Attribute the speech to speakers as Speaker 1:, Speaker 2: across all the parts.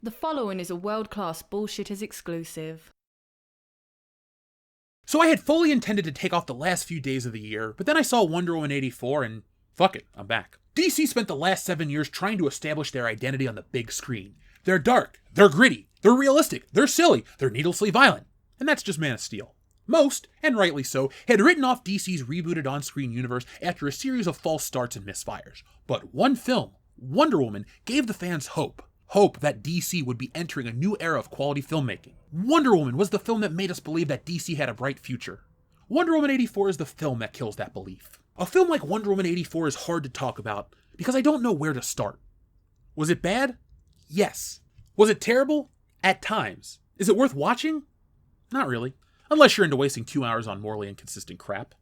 Speaker 1: The following is a world-class Bullshitters exclusive.
Speaker 2: So I had fully intended to take off the last few days of the year, but then I saw Wonder Woman 84 and fuck it, I'm back. DC spent the last 7 years trying to establish their identity on the big screen. They're dark, they're gritty, they're realistic, they're silly, they're needlessly violent. And that's just Man of Steel. Most, and rightly so, had written off DC's rebooted on-screen universe after a series of false starts and misfires. But one film, Wonder Woman, gave the fans hope. Hope that DC would be entering a new era of quality filmmaking. Wonder Woman was the film that made us believe that DC had a bright future. Wonder Woman 84 is the film that kills that belief. A film like Wonder Woman 84 is hard to talk about because I don't know where to start. Was it bad? Yes. Was it terrible? At times. Is it worth watching? Not really. Unless you're into wasting 2 hours on morally inconsistent crap.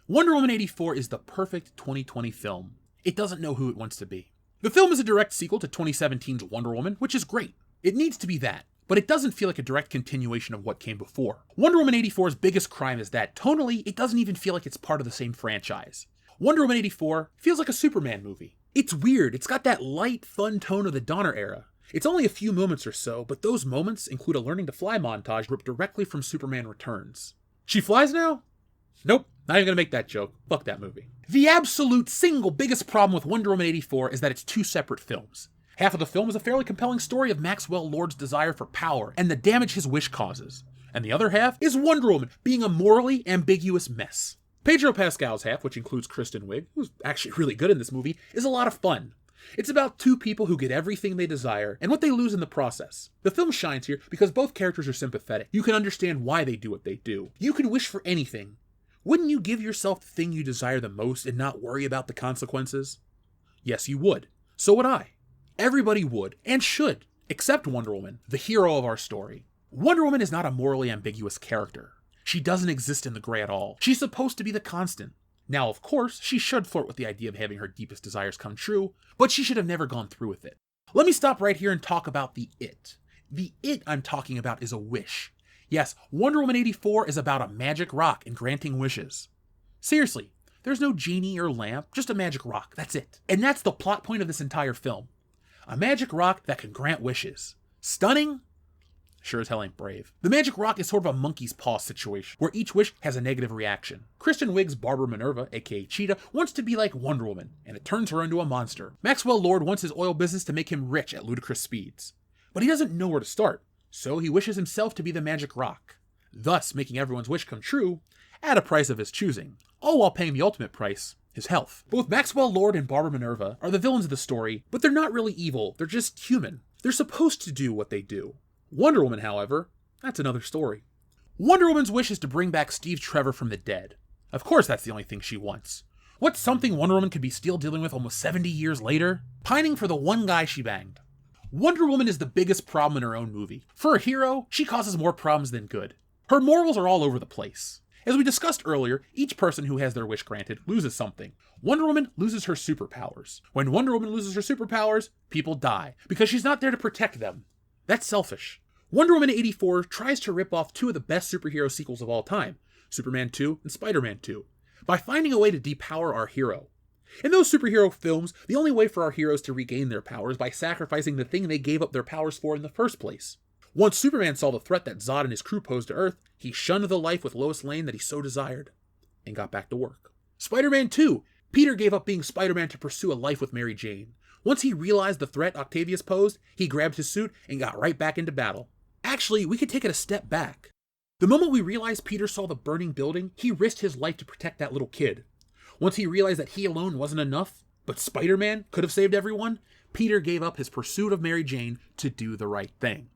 Speaker 2: Wonder Woman 84 is the perfect 2020 film. It doesn't know who it wants to be. The film is a direct sequel to 2017's Wonder Woman, which is great. It needs to be that, but it doesn't feel like a direct continuation of what came before. Wonder Woman 84's biggest crime is that, tonally, it doesn't even feel like it's part of the same franchise. Wonder Woman 84 feels like a Superman movie. It's weird, it's got that light, fun tone of the Donner era. It's only a few moments or so, but those moments include a learning to fly montage ripped directly from Superman Returns. She flies now? Nope, not even gonna make that joke. Fuck that movie. The absolute single biggest problem with Wonder Woman 84 is that it's two separate films. Half of the film is a fairly compelling story of Maxwell Lord's desire for power and the damage his wish causes. And the other half is Wonder Woman being a morally ambiguous mess. Pedro Pascal's half, which includes Kristen Wiig, who's actually really good in this movie, is a lot of fun. It's about two people who get everything they desire and what they lose in the process. The film shines here because both characters are sympathetic. You can understand why they do what they do. You can wish for anything. Wouldn't you give yourself the thing you desire the most and not worry about the consequences? Yes, you would. So would I. Everybody would, and should, except Wonder Woman, the hero of our story. Wonder Woman is not a morally ambiguous character. She doesn't exist in the gray at all. She's supposed to be the constant. Now, of course, she should flirt with the idea of having her deepest desires come true, but she should have never gone through with it. Let me stop right here and talk about the it. The it I'm talking about is a wish. Yes, Wonder Woman 84 is about a magic rock and granting wishes. Seriously, there's no genie or lamp, just a magic rock, that's it. And that's the plot point of this entire film. A magic rock that can grant wishes. Stunning? Sure as hell ain't brave. The magic rock is sort of a monkey's paw situation, where each wish has a negative reaction. Kristen Wiig's Barbara Minerva, aka Cheetah, wants to be like Wonder Woman, and it turns her into a monster. Maxwell Lord wants his oil business to make him rich at ludicrous speeds. But he doesn't know where to start. So he wishes himself to be the magic rock, thus making everyone's wish come true at a price of his choosing, all while paying the ultimate price, his health. Both Maxwell Lord and Barbara Minerva are the villains of the story, but they're not really evil, they're just human. They're supposed to do what they do. Wonder Woman, however, that's another story. Wonder Woman's wish is to bring back Steve Trevor from the dead. Of course that's the only thing she wants. What's something Wonder Woman could be still dealing with almost 70 years later? Pining for the one guy she banged. Wonder Woman is the biggest problem in her own movie. For a hero, she causes more problems than good. Her morals are all over the place. As we discussed earlier, each person who has their wish granted loses something. Wonder Woman loses her superpowers. When Wonder Woman loses her superpowers, people die, because she's not there to protect them. That's selfish. Wonder Woman 84 tries to rip off two of the best superhero sequels of all time, Superman 2 and Spider-Man 2, by finding a way to depower our hero. In those superhero films, the only way for our heroes to regain their powers is by sacrificing the thing they gave up their powers for in the first place. Once Superman saw the threat that Zod and his crew posed to Earth, he shunned the life with Lois Lane that he so desired, and got back to work. Spider-Man 2, Peter gave up being Spider-Man to pursue a life with Mary Jane. Once he realized the threat Octavius posed, he grabbed his suit and got right back into battle. Actually, we could take it a step back. The moment we realized Peter saw the burning building, he risked his life to protect that little kid. Once he realized that he alone wasn't enough, but Spider-Man could have saved everyone, Peter gave up his pursuit of Mary Jane to do the right thing.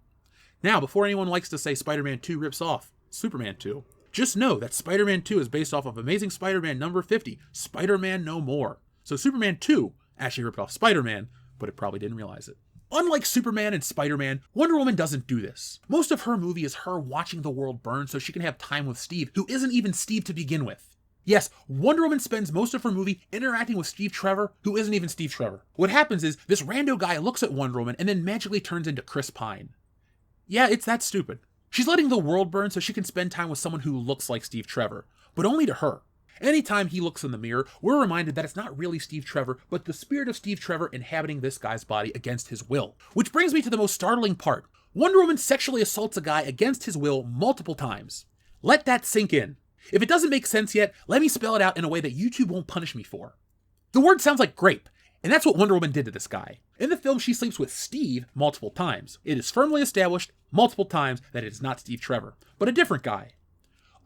Speaker 2: Now, before anyone likes to say Spider-Man 2 rips off Superman 2, just know that Spider-Man 2 is based off of Amazing Spider-Man number 50, Spider-Man No More. So Superman 2 actually ripped off Spider-Man, but it probably didn't realize it. Unlike Superman and Spider-Man, Wonder Woman doesn't do this. Most of her movie is her watching the world burn so she can have time with Steve, who isn't even Steve to begin with. Yes, Wonder Woman spends most of her movie interacting with Steve Trevor, who isn't even Steve Trevor. What happens is, this rando guy looks at Wonder Woman and then magically turns into Chris Pine. Yeah, it's that stupid. She's letting the world burn so she can spend time with someone who looks like Steve Trevor, but only to her. Anytime he looks in the mirror, we're reminded that it's not really Steve Trevor, but the spirit of Steve Trevor inhabiting this guy's body against his will. Which brings me to the most startling part. Wonder Woman sexually assaults a guy against his will multiple times. Let that sink in. If it doesn't make sense yet, let me spell it out in a way that YouTube won't punish me for. The word sounds like grape, and that's what Wonder Woman did to this guy. In the film, she sleeps with Steve multiple times. It is firmly established multiple times that it is not Steve Trevor, but a different guy.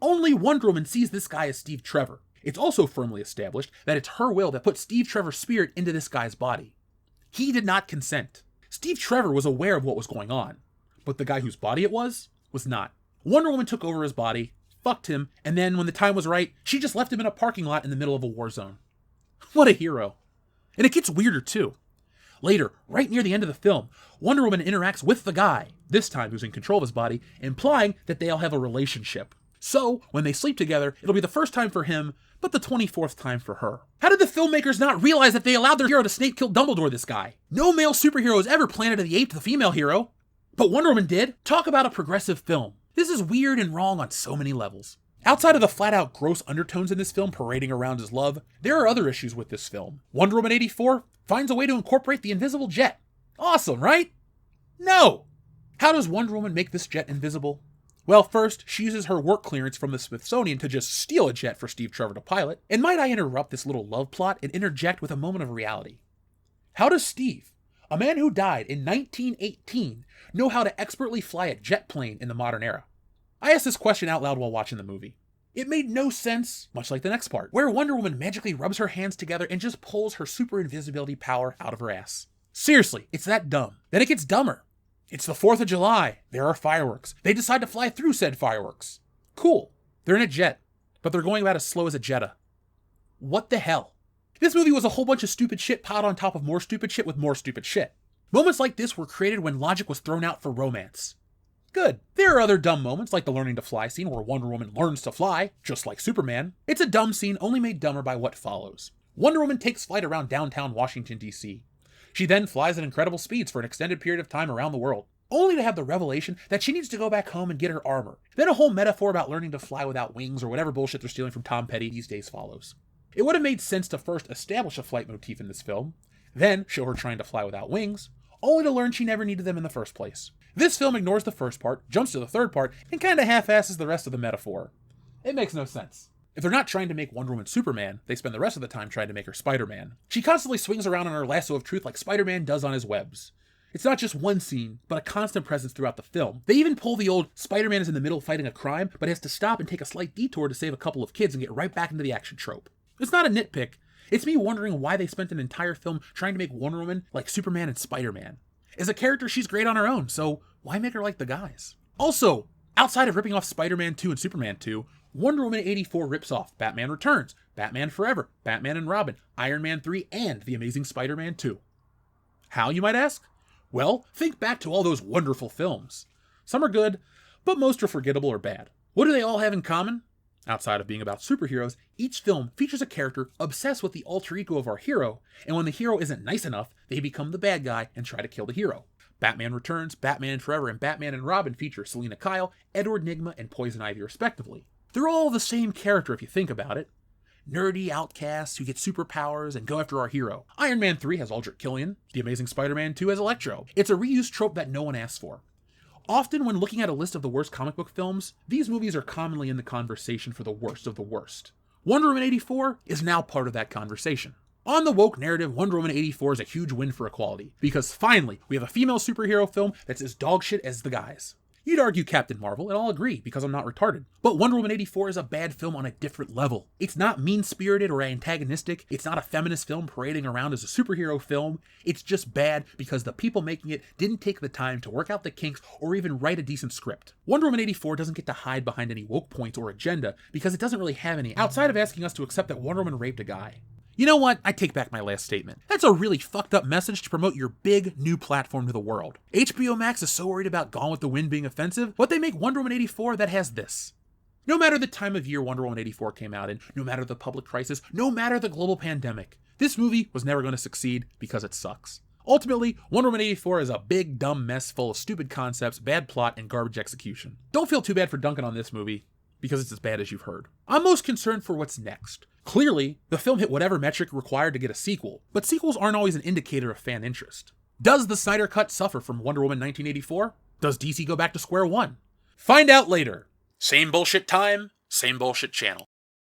Speaker 2: Only Wonder Woman sees this guy as Steve Trevor. It's also firmly established that it's her will that put Steve Trevor's spirit into this guy's body. He did not consent. Steve Trevor was aware of what was going on, but the guy whose body it was not. Wonder Woman took over his body, fucked him, and then when the time was right, she just left him in a parking lot in the middle of a war zone. What a hero. And it gets weirder too. Later, right near the end of the film, Wonder Woman interacts with the guy, this time who's in control of his body, implying that they all have a relationship. So, when they sleep together, it'll be the first time for him, but the 24th time for her. How did the filmmakers not realize that they allowed their hero to snake kill Dumbledore, this guy? No male superhero has ever planted the ape to the female hero. But Wonder Woman did. Talk about a progressive film. This is weird and wrong on so many levels. Outside of the flat-out gross undertones in this film parading around as love, there are other issues with this film. Wonder Woman 84 finds a way to incorporate the invisible jet. Awesome, right? No! How does Wonder Woman make this jet invisible? Well, first, she uses her work clearance from the Smithsonian to just steal a jet for Steve Trevor to pilot. And might I interrupt this little love plot and interject with a moment of reality? How does Steve, a man who died in 1918, know how to expertly fly a jet plane in the modern era? I asked this question out loud while watching the movie. It made no sense, much like the next part, where Wonder Woman magically rubs her hands together and just pulls her super invisibility power out of her ass. Seriously, it's that dumb. Then it gets dumber. It's the 4th of July. There are fireworks. They decide to fly through said fireworks. Cool. They're in a jet, but they're going about as slow as a Jetta. What the hell? This movie was a whole bunch of stupid shit piled on top of more stupid shit with more stupid shit. Moments like this were created when logic was thrown out for romance. Good. There are other dumb moments like the learning to fly scene where Wonder Woman learns to fly, just like Superman. It's a dumb scene only made dumber by what follows. Wonder Woman takes flight around downtown Washington, D.C. She then flies at incredible speeds for an extended period of time around the world, only to have the revelation that she needs to go back home and get her armor. Then a whole metaphor about learning to fly without wings or whatever bullshit they're stealing from Tom Petty these days follows. It would have made sense to first establish a flight motif in this film, then show her trying to fly without wings, only to learn she never needed them in the first place. This film ignores the first part, jumps to the third part, and kinda half-asses the rest of the metaphor. It makes no sense. If they're not trying to make Wonder Woman Superman, they spend the rest of the time trying to make her Spider-Man. She constantly swings around on her lasso of truth like Spider-Man does on his webs. It's not just one scene, but a constant presence throughout the film. They even pull the old Spider-Man is in the middle fighting a crime, but has to stop and take a slight detour to save a couple of kids and get right back into the action trope. It's not a nitpick. It's me wondering why they spent an entire film trying to make Wonder Woman like Superman and Spider-Man. As a character, she's great on her own, so why make her like the guys? Also, outside of ripping off Spider-Man 2 and Superman 2, Wonder Woman 84 rips off Batman Returns, Batman Forever, Batman and Robin, Iron Man 3, and The Amazing Spider-Man 2. How, you might ask? Well, think back to all those wonderful films. Some are good, but most are forgettable or bad. What do they all have in common? Outside of being about superheroes, each film features a character obsessed with the alter ego of our hero, and when the hero isn't nice enough, they become the bad guy and try to kill the hero. Batman Returns, Batman Forever, and Batman and Robin feature Selina Kyle, Edward Nygma, and Poison Ivy respectively. They're all the same character if you think about it. Nerdy outcasts who get superpowers and go after our hero. Iron Man 3 has Aldrich Killian, The Amazing Spider-Man 2 has Electro. It's a reused trope that no one asked for. Often when looking at a list of the worst comic book films, these movies are commonly in the conversation for the worst of the worst. Wonder Woman 84 is now part of that conversation. On the woke narrative, Wonder Woman 84 is a huge win for equality, because finally, we have a female superhero film that's as dogshit as the guys. You'd argue Captain Marvel, and I'll agree, because I'm not retarded. But Wonder Woman 84 is a bad film on a different level. It's not mean-spirited or antagonistic, it's not a feminist film parading around as a superhero film, it's just bad because the people making it didn't take the time to work out the kinks or even write a decent script. Wonder Woman 84 doesn't get to hide behind any woke points or agenda, because it doesn't really have any, outside of asking us to accept that Wonder Woman raped a guy. You know what? I take back my last statement. That's a really fucked up message to promote your big new platform to the world. HBO Max is so worried about Gone with the Wind being offensive, but they make Wonder Woman 84 that has this. No matter the time of year Wonder Woman 84 came out in, no matter the public crisis, no matter the global pandemic, this movie was never going to succeed because it sucks. Ultimately, Wonder Woman 84 is a big dumb mess full of stupid concepts, bad plot, and garbage execution. Don't feel too bad for dunking on this movie. because it's as bad as you've heard. I'm most concerned for what's next. Clearly, the film hit whatever metric required to get a sequel, but sequels aren't always an indicator of fan interest. Does the Snyder Cut suffer from Wonder Woman 1984? Does DC go back to square one? Find out later. Same bullshit time, same bullshit channel.